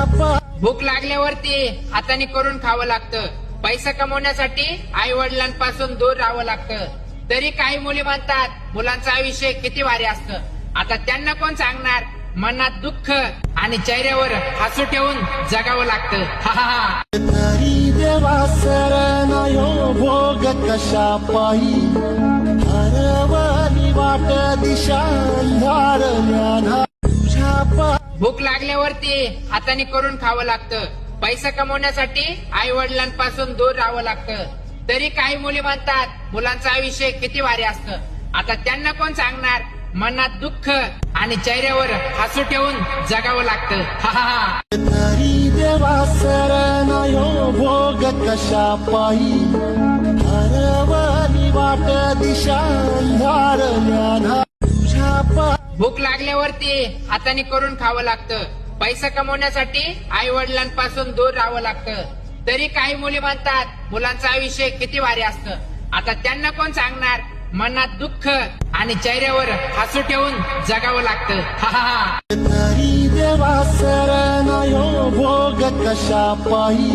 भूक लागल्यावरती हाताने करून खावं लागतं. पैसा कमवण्यासाठी आई वडिलांपासून दूर राहावं लागतं. तरी काही मुली म्हणतात मुलांचं आयुष्य किती भारी असतं. आता त्यांना कोण सांगणार, मनात दुःख आणि चेहऱ्यावर हसू ठेवून जगावं लागतं. हा हा हा. तरी देवा शरणयो भोग कशा पायी हरवली वाट दिशा अंधारल्या तुझ्या भूक लागल्यावरती हाताने करून खावं लागतं. पैसा कमवण्यासाठी आई वडिलांपासून दूर राहावं लागतं. तरी काही मुली म्हणतात मुलांचं आयुष्य किती भारी असतं. आता त्यांना कोण सांगणार, मनात दुःख आणि चेहऱ्यावर हसू ठेवून जगावं लागतं. हा हा हा. तरी देवा शरणयो भोग कशा पायी हरवली वाट दिशा अंधारल्या तुझ्या भूक लागल्यावरती हाताने करून खावं लागतं. पैसा कमवण्यासाठी आई वडिलांपासून दूर राहावं लागतं. तरी काही मुली म्हणतात मुलांचं आयुष्य किती भारी असतं. आता त्यांना कोण सांगणार, मनात दुःख आणि चेहऱ्यावर हसू ठेवून जगावं लागतं. हा हा हा. तरी देवा शरणयो भोग कशा पायी